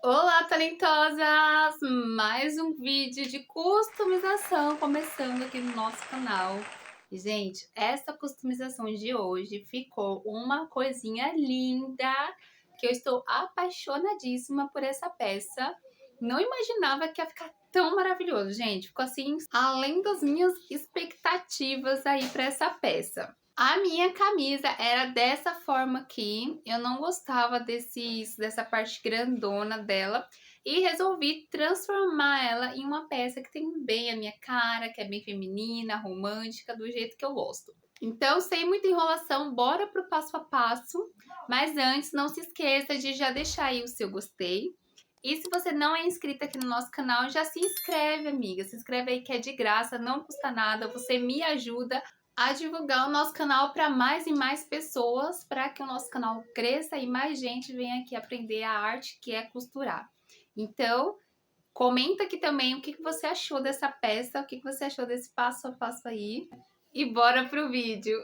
Olá, talentosas! Mais um vídeo de customização começando aqui no nosso canal. E, gente, essa customização de hoje ficou uma coisinha linda, que eu estou apaixonadíssima por essa peça. Não imaginava que ia ficar tão maravilhoso, gente. Ficou assim, além das minhas expectativas aí para essa peça. A minha camisa era dessa forma aqui, eu não gostava dessa parte grandona dela e resolvi transformar ela em uma peça que tem bem a minha cara, que é bem feminina, romântica, do jeito que eu gosto. Então, sem muita enrolação, bora pro passo a passo, mas antes não se esqueça de já deixar aí o seu gostei. E se você não é inscrita aqui no nosso canal, já se inscreve, amiga. Se inscreve aí que é de graça, não custa nada, você me ajuda a divulgar o nosso canal para mais e mais pessoas, para que o nosso canal cresça e mais gente venha aqui aprender a arte que é costurar. Então, comenta aqui também o que você achou dessa peça, o que você achou desse passo a passo aí. E bora pro vídeo!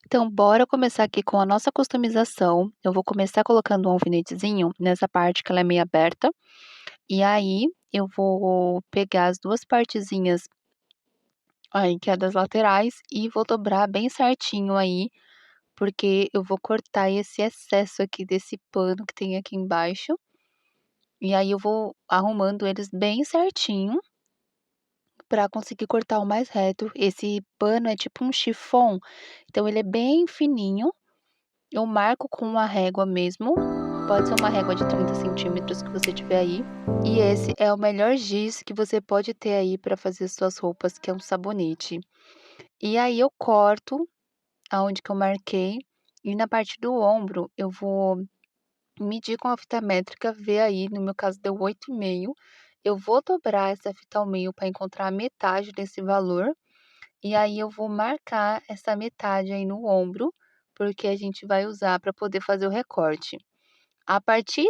Então, bora começar aqui com a nossa customização. Eu vou começar colocando um alfinetezinho nessa parte que ela é meio aberta. E aí, eu vou pegar as duas partezinhas aí, que é das laterais, e vou dobrar bem certinho aí, porque eu vou cortar esse excesso aqui desse pano que tem aqui embaixo. E aí, eu vou arrumando eles bem certinho para conseguir cortar o mais reto. Esse pano é tipo um chifon, então ele é bem fininho. Eu marco com uma régua mesmo, pode ser uma régua de 30 centímetros que você tiver aí. E esse é o melhor giz que você pode ter aí para fazer suas roupas, que é um sabonete. E aí eu corto aonde que eu marquei, e na parte do ombro eu vou medir com a fita métrica, ver aí, no meu caso deu 8,5. Eu vou dobrar essa fita ao meio para encontrar a metade desse valor, e aí eu vou marcar essa metade aí no ombro, porque a gente vai usar para poder fazer o recorte. A partir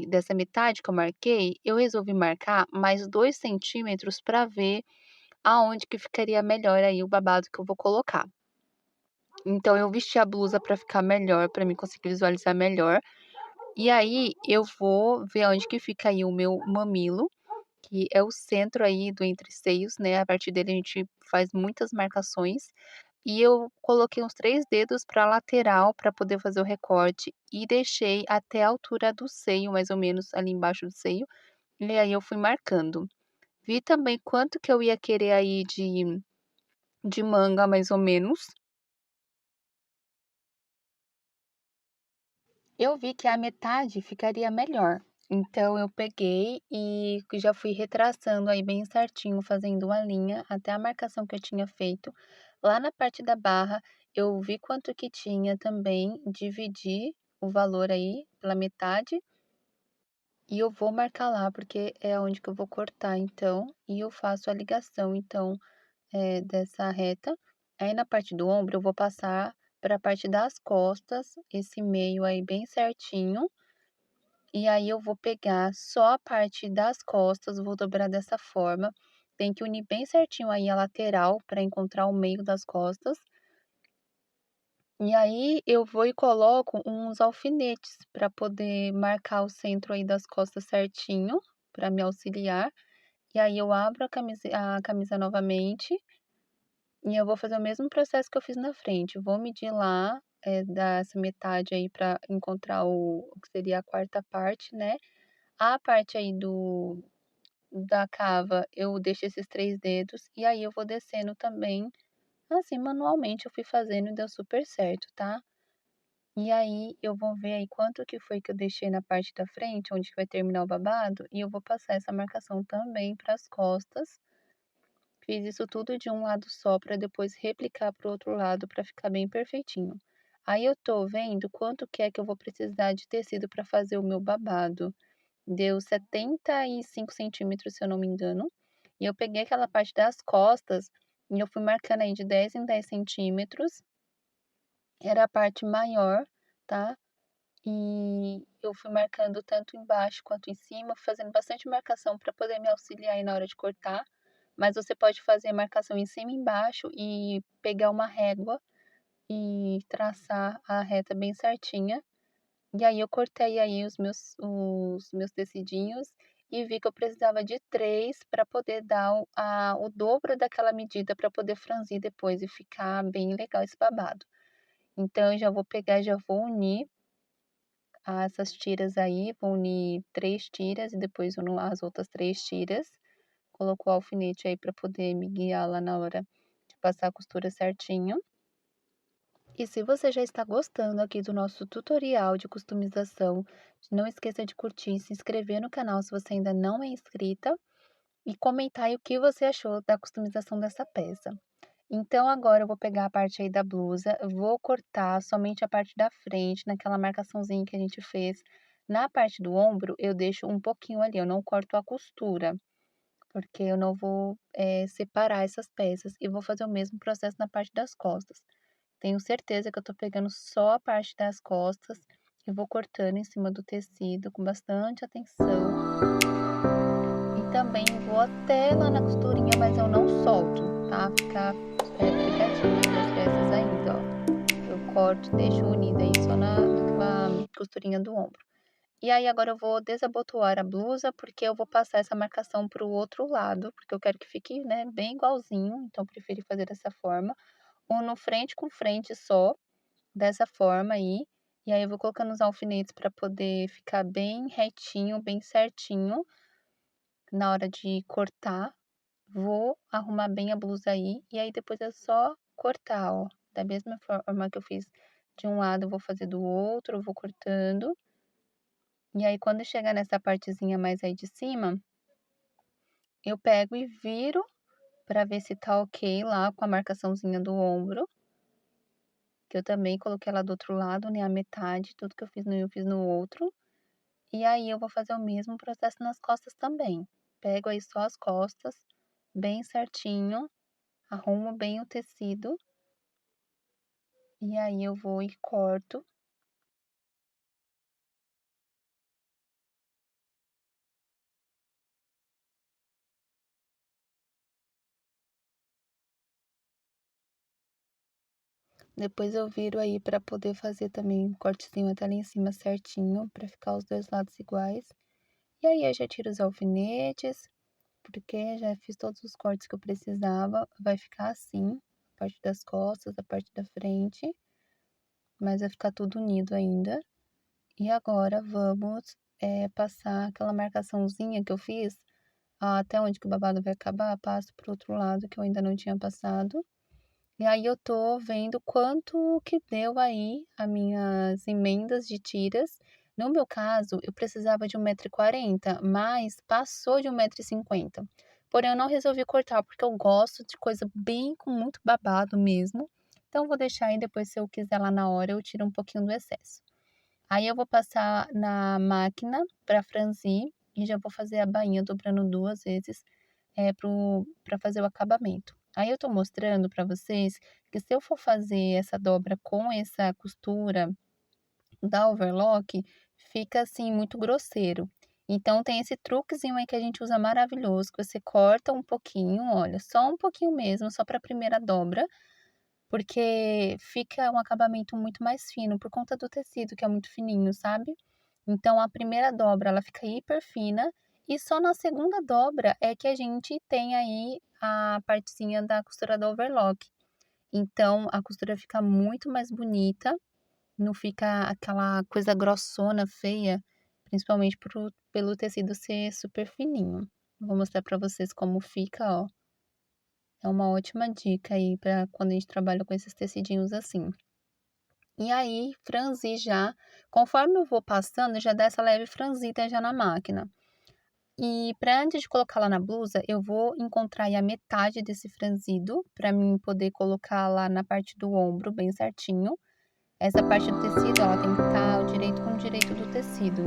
dessa metade que eu marquei, eu resolvi marcar mais 2 centímetros para ver aonde que ficaria melhor aí o babado que eu vou colocar. Então eu vesti a blusa para ficar melhor, para mim conseguir visualizar melhor. E aí eu vou ver aonde que fica aí o meu mamilo, que é o centro aí do entre-seios, né, a partir dele a gente faz muitas marcações. E eu coloquei uns 3 dedos para lateral para poder fazer o recorte e deixei até a altura do seio, mais ou menos ali embaixo do seio, e aí eu fui marcando. Vi também quanto que eu ia querer aí de manga, mais ou menos. Eu vi que a metade ficaria melhor. Então eu peguei e já fui retraçando aí bem certinho, fazendo uma linha até a marcação que eu tinha feito. Lá na parte da barra, eu vi quanto que tinha também, dividi o valor aí pela metade e eu vou marcar lá, porque é onde que eu vou cortar, então, e eu faço a ligação, então, dessa reta. Aí na parte do ombro, eu vou passar para a parte das costas, esse meio aí bem certinho. E aí eu vou pegar só a parte das costas, vou dobrar dessa forma. Tem que unir bem certinho aí a lateral para encontrar o meio das costas. E aí eu vou e coloco uns alfinetes para poder marcar o centro aí das costas certinho, para me auxiliar. E aí eu abro a camisa novamente e eu vou fazer o mesmo processo que eu fiz na frente. Vou medir lá, dessa metade aí para encontrar o que seria a quarta parte, né? A parte aí da cava, eu deixo esses 3 dedos, e aí eu vou descendo também, assim, manualmente eu fui fazendo e deu super certo, tá. E aí eu vou ver aí quanto que foi que eu deixei na parte da frente, onde que vai terminar o babado, e eu vou passar essa marcação também para as costas. Fiz isso tudo de um lado só para depois replicar para o outro lado para ficar bem perfeitinho. Aí eu tô vendo quanto que é que eu vou precisar de tecido para fazer o meu babado. Deu 75 centímetros, se eu não me engano. E eu peguei aquela parte das costas e eu fui marcando aí de 10 em 10 centímetros. Era a parte maior, tá? E eu fui marcando tanto embaixo quanto em cima, fazendo bastante marcação para poder me auxiliar aí na hora de cortar. Mas você pode fazer marcação em cima e embaixo e pegar uma régua e traçar a reta bem certinha. E aí eu cortei aí os meus tecidinhos e vi que eu precisava de 3 para poder dar o dobro daquela medida para poder franzir depois e ficar bem legal esse babado. Então eu já vou pegar e já vou unir essas tiras aí, vou unir 3 tiras e depois uno as outras 3 tiras. Coloco o alfinete aí para poder me guiar lá na hora de passar a costura certinho. E se você já está gostando aqui do nosso tutorial de customização, não esqueça de curtir e se inscrever no canal se você ainda não é inscrita e comentar aí o que você achou da customização dessa peça. Então agora eu vou pegar a parte aí da blusa, vou cortar somente a parte da frente, naquela marcaçãozinha que a gente fez. Na parte do ombro eu deixo um pouquinho ali, eu não corto a costura, porque eu não vou, separar essas peças e vou fazer o mesmo processo na parte das costas. Tenho certeza que eu tô pegando só a parte das costas e vou cortando em cima do tecido com bastante atenção. E também vou até lá na costurinha, mas eu não solto, tá? Fica, pregadinho entre as peças ainda, ó. Eu corto, deixo unida aí só naquela costurinha do ombro. E aí agora eu vou desabotoar a blusa, porque eu vou passar essa marcação para o outro lado, porque eu quero que fique, né, bem igualzinho, então eu preferi fazer dessa forma. Uno frente com frente só, dessa forma aí, e aí eu vou colocando os alfinetes para poder ficar bem retinho, bem certinho na hora de cortar. Vou arrumar bem a blusa aí, e aí depois é só cortar, ó. Da mesma forma que eu fiz de um lado, eu vou fazer do outro, eu vou cortando. E aí quando chegar nessa partezinha mais aí de cima, eu pego e viro para ver se tá ok lá com a marcaçãozinha do ombro, que eu também coloquei ela do outro lado, né, a metade, tudo que eu fiz no um, eu fiz no outro. E aí eu vou fazer o mesmo processo nas costas também. Pego aí só as costas, bem certinho, arrumo bem o tecido, e aí eu vou e corto. Depois eu viro aí pra poder fazer também um cortezinho até lá em cima certinho, pra ficar os 2 lados iguais. E aí eu já tiro os alfinetes, porque já fiz todos os cortes que eu precisava. Vai ficar assim, a parte das costas, a parte da frente, mas vai ficar tudo unido ainda. E agora vamos, passar aquela marcaçãozinha que eu fiz, até onde que o babado vai acabar, passo para o outro lado que eu ainda não tinha passado. E aí eu tô vendo quanto que deu aí as minhas emendas de tiras. No meu caso, eu precisava de 1,40 m, mas passou de 1,50 m. Porém, eu não resolvi cortar, porque eu gosto de coisa bem com muito babado mesmo. Então, eu vou deixar aí, depois se eu quiser lá na hora, eu tiro um pouquinho do excesso. Aí eu vou passar na máquina para franzir e já vou fazer a bainha dobrando 2 vezes, para fazer o acabamento. Aí eu tô mostrando para vocês que se eu for fazer essa dobra com essa costura da overlock, fica assim muito grosseiro. Então tem esse truquezinho aí que a gente usa maravilhoso, que você corta um pouquinho, olha, só um pouquinho mesmo, só para a primeira dobra, porque fica um acabamento muito mais fino por conta do tecido, que é muito fininho, sabe? Então a primeira dobra ela fica hiper fina e só na segunda dobra é que a gente tem aí a partezinha da costura da overlock. Então a costura fica muito mais bonita, não fica aquela coisa grossona, feia, principalmente pelo tecido ser super fininho. Vou mostrar para vocês como fica, ó. É uma ótima dica aí para quando a gente trabalha com esses tecidinhos assim. E aí, franzir já, conforme eu vou passando, já dá essa leve franzida já na máquina. E para antes de colocar lá na blusa, eu vou encontrar aí a metade desse franzido, para mim poder colocar lá na parte do ombro bem certinho. Essa parte do tecido, ela tem que estar o direito com o direito do tecido.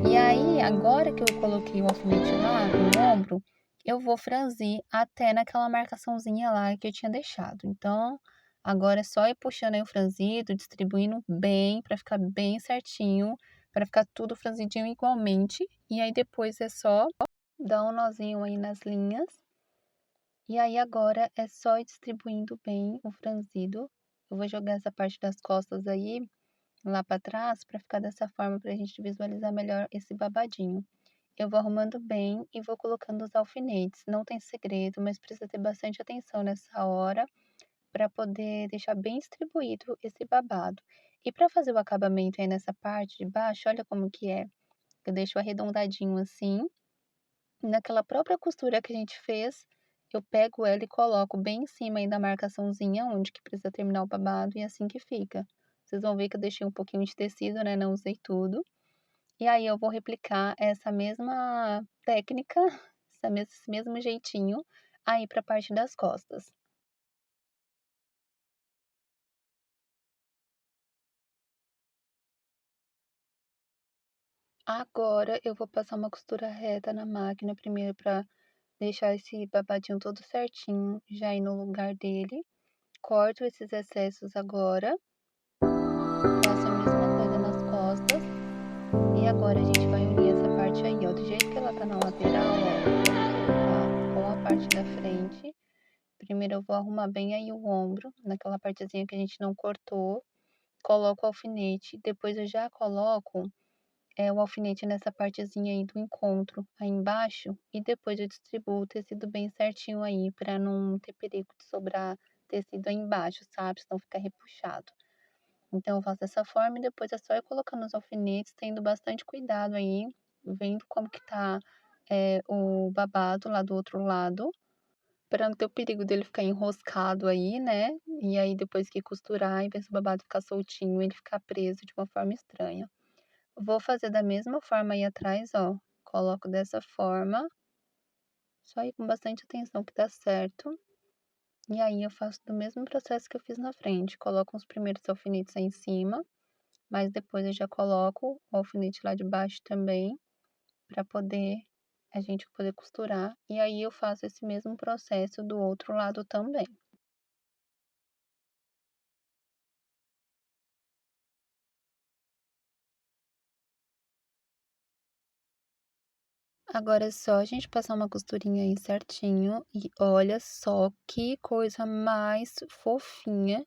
E aí, agora que eu coloquei o alfinete lá no ombro, eu vou franzir até naquela marcaçãozinha lá que eu tinha deixado. Então, agora é só ir puxando aí o franzido, distribuindo bem, para ficar bem certinho, para ficar tudo franzidinho igualmente. E aí depois é só dar um nozinho aí nas linhas. E aí agora é só ir distribuindo bem o franzido. Eu vou jogar essa parte das costas aí lá pra trás, pra ficar dessa forma, pra gente visualizar melhor esse babadinho. Eu vou arrumando bem e vou colocando os alfinetes. Não tem segredo, mas precisa ter bastante atenção nessa hora para poder deixar bem distribuído esse babado. E para fazer o acabamento aí nessa parte de baixo, olha como que é. Eu deixo arredondadinho assim, e naquela própria costura que a gente fez, eu pego ela e coloco bem em cima aí da marcaçãozinha onde que precisa terminar o babado e é assim que fica. Vocês vão ver que eu deixei um pouquinho de tecido, né, não usei tudo. E aí eu vou replicar essa mesma técnica, esse mesmo jeitinho aí para a parte das costas. Agora eu vou passar uma costura reta na máquina primeiro para deixar esse babadinho todo certinho já aí no lugar dele. Corto esses excessos agora, faço a mesma coisa nas costas e agora a gente vai unir essa parte aí, ó, do jeito que ela tá na lateral, ó, eu vou colocar com a parte da frente. Primeiro eu vou arrumar bem aí o ombro, naquela partezinha que a gente não cortou, coloco o alfinete, depois eu já coloco o alfinete nessa partezinha aí do encontro, aí embaixo, e depois eu distribuo o tecido bem certinho aí, pra não ter perigo de sobrar tecido aí embaixo, sabe? Senão fica repuxado. Então eu faço dessa forma e depois é só ir colocando os alfinetes, tendo bastante cuidado aí, vendo como que tá o babado lá do outro lado, para não ter o perigo dele ficar enroscado aí, né? E aí depois que costurar, em vez do babado ficar soltinho, ele ficar preso de uma forma estranha. Vou fazer da mesma forma aí atrás, ó. Coloco dessa forma, só ir com bastante atenção que dá certo. E aí eu faço do mesmo processo que eu fiz na frente. Coloco os primeiros alfinetes aí em cima, mas depois eu já coloco o alfinete lá de baixo também, para poder a gente poder costurar. E aí eu faço esse mesmo processo do outro lado também. Agora é só a gente passar uma costurinha aí certinho e olha só que coisa mais fofinha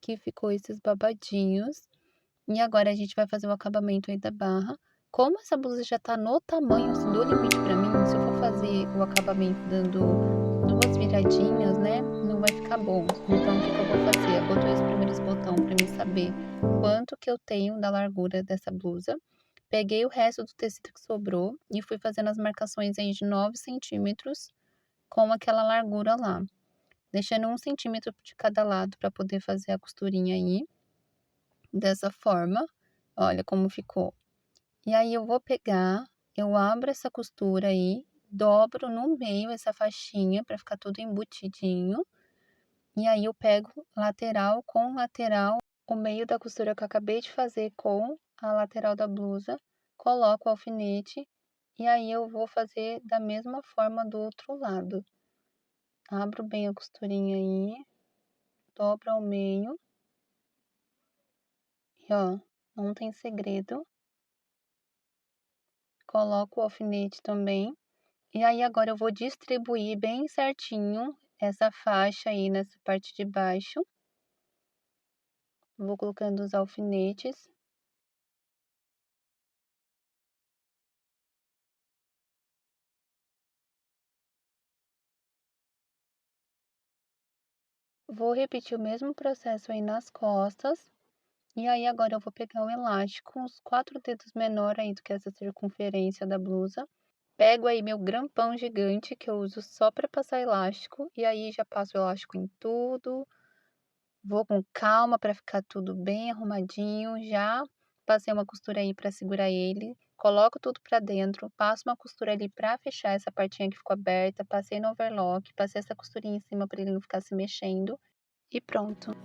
que ficou esses babadinhos. E agora a gente vai fazer o acabamento aí da barra. Como essa blusa já tá no tamanho, assim, do limite pra mim, se eu for fazer o acabamento dando 2 viradinhas, né, não vai ficar bom. Então o que que eu vou fazer? Eu botei os primeiros botão pra mim saber quanto que eu tenho da largura dessa blusa. Peguei o resto do tecido que sobrou e fui fazendo as marcações aí de 9 centímetros com aquela largura lá, deixando 1 centímetro de cada lado para poder fazer a costurinha aí, dessa forma. Olha como ficou. E aí eu vou pegar, eu abro essa costura aí, dobro no meio essa faixinha para ficar tudo embutidinho. E aí eu pego lateral com lateral, o meio da costura que eu acabei de fazer com a lateral da blusa, coloco o alfinete e aí eu vou fazer da mesma forma do outro lado. Abro bem a costurinha aí, dobro ao meio e ó, não tem segredo. Coloco o alfinete também. E aí agora eu vou distribuir bem certinho essa faixa aí nessa parte de baixo. Vou colocando os alfinetes. Vou repetir o mesmo processo aí nas costas. E aí agora eu vou pegar o elástico, uns 4 dedos menor aí do que essa circunferência da blusa. Pego aí meu grampão gigante que eu uso só para passar elástico. E aí já passo o elástico em tudo. Vou com calma para ficar tudo bem arrumadinho. Já passei uma costura aí para segurar ele. Coloco tudo para dentro, passo uma costura ali para fechar essa partinha que ficou aberta. Passei no overlock, passei essa costurinha em cima para ele não ficar se mexendo. E pronto.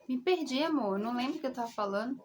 Me perdi, amor. Não lembro o que eu tava falando.